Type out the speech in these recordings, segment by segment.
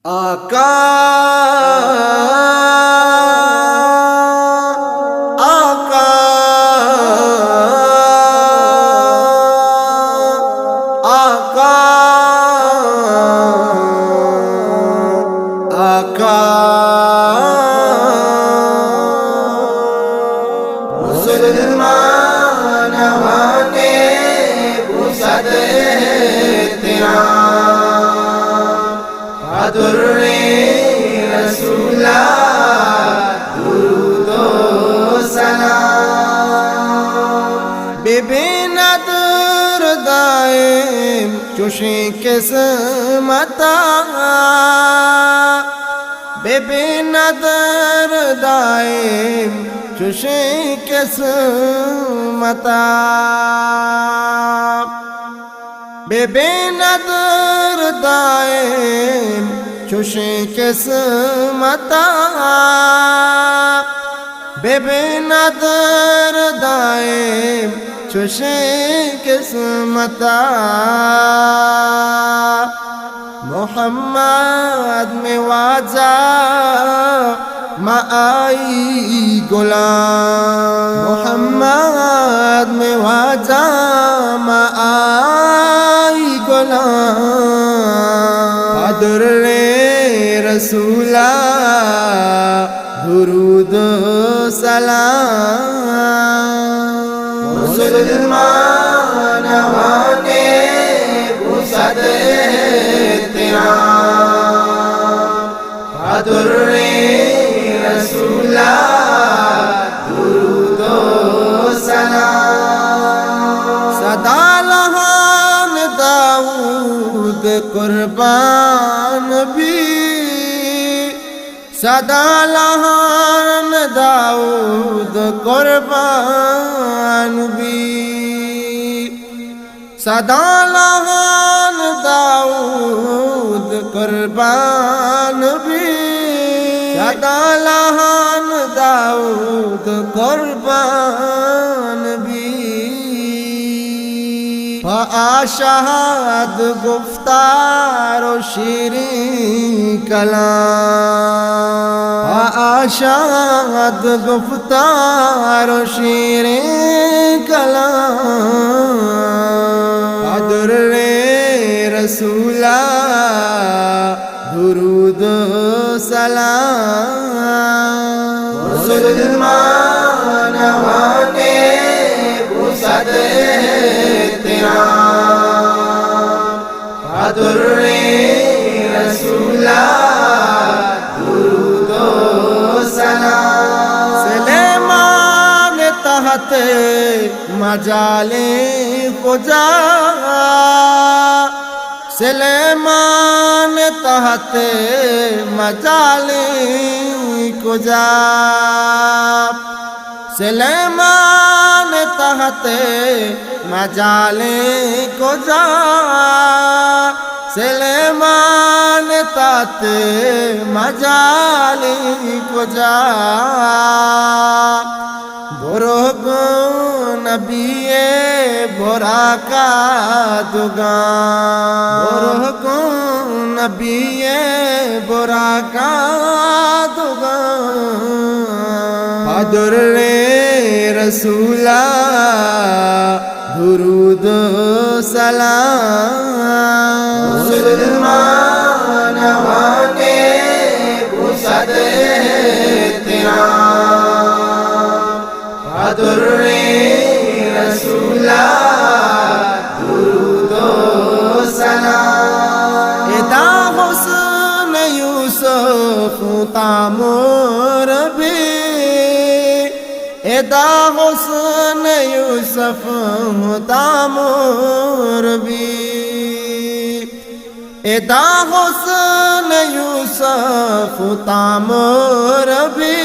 आका आका आका आका मुसलमान हवाने बुसद तेरा बहादुर रसूला दुरूदो सलाम बेबे नदर दाएम चुशी किस्मता बेबे नदर दाएम चुशी किस्मता बेबे नदर दाएम चुशी किस्मता बेबे नदर दाएम चुशी किस्मता मोहम्मद में वाजा माई गुलाम मोहम्मद में वाजा माई गुलाम बहादुर रसूला दुरूद सलाम मुसलमान हवाने बुसद तेरा बहादुर रसूला दुरूद सलाम सदा लहान दाऊद कुर्बान भी सदा लहान दाऊद कुर्बान भी सदा लहान दाऊद कुर्बान भी सदा लहान दाऊद कुर्बान भी आशाद गुफ्तार शीरीं कलाम आशाद गुफ्तार शीरीं कलाम बहादुर रसूला दुरूद सलाम मुसलमान हवाने बुसद तेरा बहादुर रसूला दुरूद सलाम सुलेमान तहत मजाले खुजा सुलेमान तहत मजाले खुजा सुलेमान तहत मजाले खुजा सुलेमान तहत मजाले खुजा बुरुग नबिये बोरा का दुगान बुरुग नबिये बोरा का दुगान बहादुर रसूला दुरूद सलाम मुसलमान हवाने बुसद तेरा बहादुर रसूला दुरूद सलाम एदा हुस्न यूसुफ तामुर भी एदा हुस्न यूसुफ तामुर भी एदा हुस्न यूसुफ तामुर भी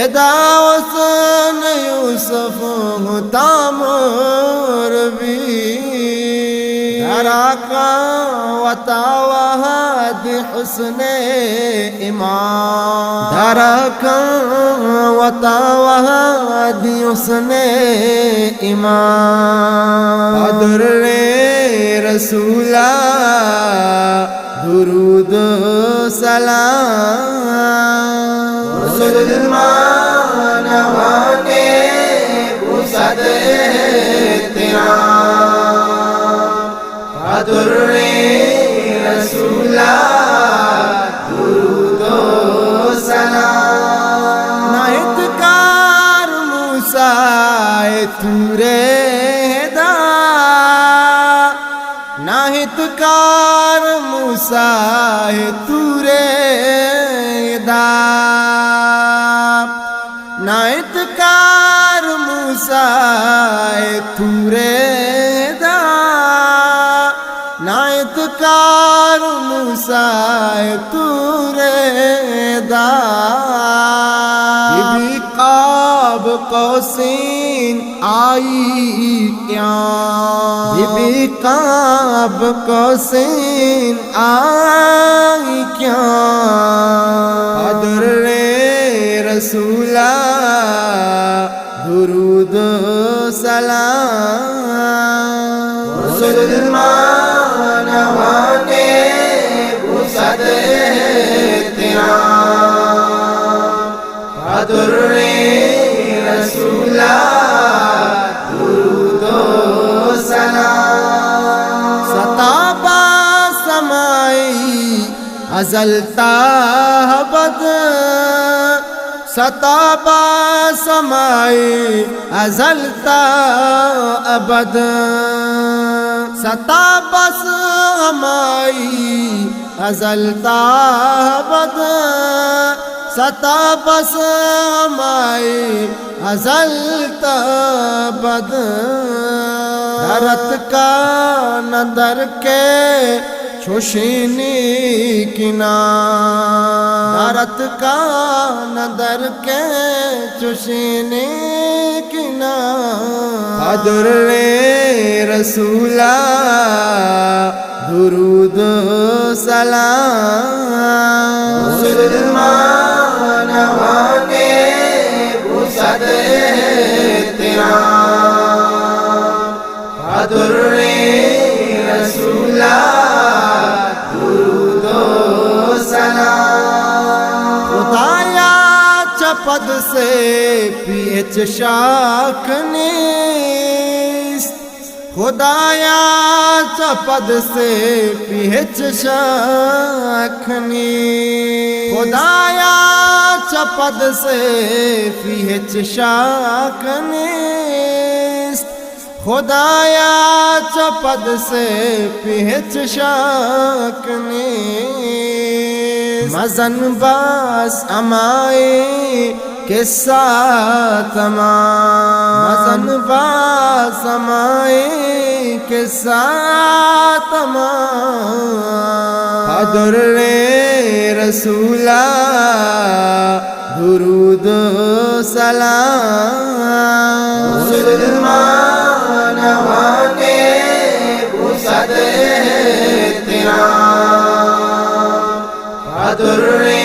एदा हुस्न यूसुफ तामुर भी धरा का वता بحسن إمام درك وتوهد حسن إمام قدر رسولا درود سلام مسلمان وانے بسد احترام قدر رسولا درود سلام ناہتکار موسیٰ تورے دا ناہتکار موسیٰ تورے دا ناہتکار موسیٰ تورے دا ناہتکار موسیٰ تورے دا بی قاب قوسین آئی کیا بی قاب قوسین آئی کیا قدر رسولا درود سلام مسلمان وانے بسد احترام قدر رسولا درود سلام ستابا سمائی ازلتا بد ستابا سمائی ازلتا ابد ستابا سمائی ازلتا ابد ستابا سمائی ازلتا ابد درت کا نظر کے چوشینی کنا درت کا نظر کے چوشینی کنا قدر رسولا درود سلام مسلمان وانے بسد احترام قدر رسولا درود سلام خدایا چپد سے پیچ شاک نیست خدایا چپد سے پیچ شاک نیست خدایا چپد سے پیچ شاک نیست خدایا چپد سے پیچ شاک نیست مزن باس امائی کے ساتھ امان مزن باس امائی کے ساتھ امان قدر رسولا درود سلام مسلمان وانے بسد احترام قدر